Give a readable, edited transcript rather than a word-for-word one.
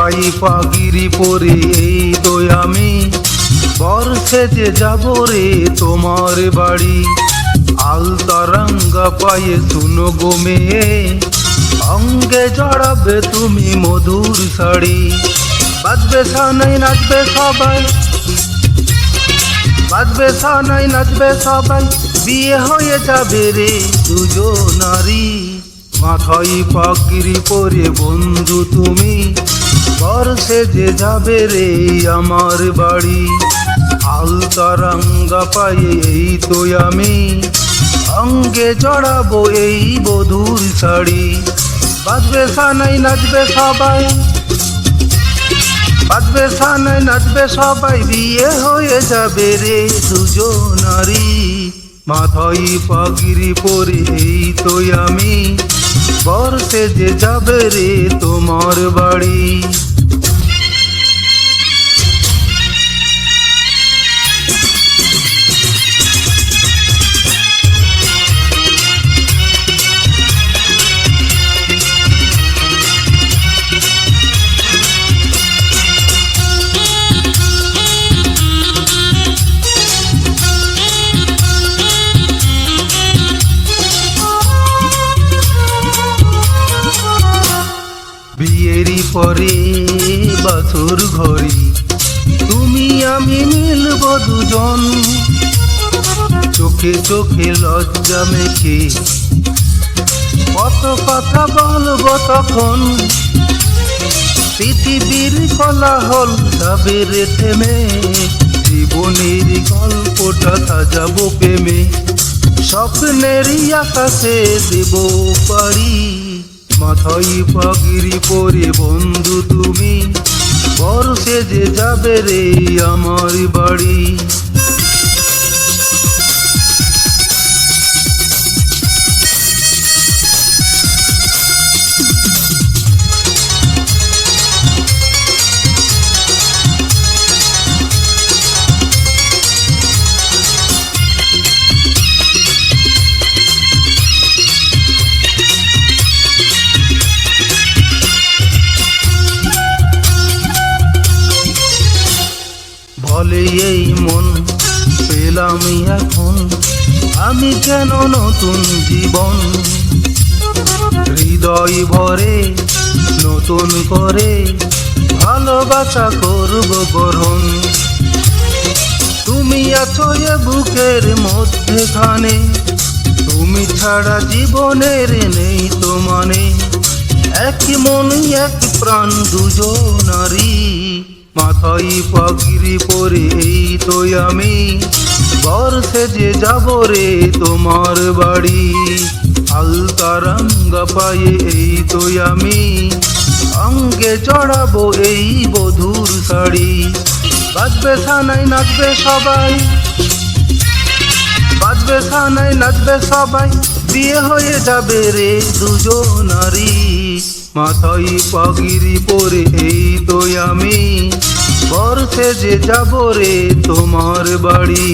মাথায় পাগড়ি পরে এই তো আমি বর্ষে যে যাব রে তোমার বাড়ি। আলতা রঙা পায়ে শুনো গো মেয়ে, অঙ্গে জড়াবে তুমি মধুর শাড়ি। বাজবে সানাই নাচবে সবাই, বাজবে সানাই নাচবে সবাই, বিয়ে হয়ে যাবে রে দুজনারি। মাথায় পাগড়ি পরে বন্ধু তুমি বর্ষে যে যাবে রে আমার বাড়ি। আলতা রঙা পায়ে এই তো আমি অঙ্গে জড়াবো এই বধুর শাড়ি। বাজবে সানাই নাচবে সবাই, বাজবে সানাই নাচবে সবাই, বিয়ে হয়ে যাবে রে দুজনারি। মাথায় পাগড়ি পরে এই তো আমি বর্ষে যে যাবে রে তোমার বাড়ি। বিয়েরই পরে বাছর ঘরে তুমি আমি মিলব দুজন, চোখে চোখে লজ্জা মেখে কত কথা বলবো তখন। পৃথিবীর কোলাহল যাবে রে থেমে, জীবনের গল্পটা সাজাবো প্রেমে। স্বপ্নেরই আকাশে দেব পারি, মাথায় পাগড়ি পরে বন্ধু তুমি বর্ষে যে যাবে রে আমার বাড়ি। বলে এই মন পেলাম এখন আমি কেন নতুন জীবন, হৃদয় ভরে নতুন করে ভালোবাসা করব গ্রহণ। তুমি আছো এ বুকের মধ্যেখানে, তুমি ছাড়া জীবনের নেই তো মানে। এক মন এক প্রাণ দুজনারি, মাথায় পাগড়ি পরে এই তো আমি বর্ষে যে যাব রে তোমার বাড়ি। আলতা রঙা পায়ে এই তো আমি অঙ্গে জড়াবো এই বধুর শাড়ি। বাজবে সানাই নাচবে সবাই, বাজবে সানাই নাচবে সবাই, বিয়ে হয়ে যাবে রে দুজনারি। মাথায় পাগড়ি পরে এই তো আমি বর্ষে যে যাব রে তোমার বাড়ি।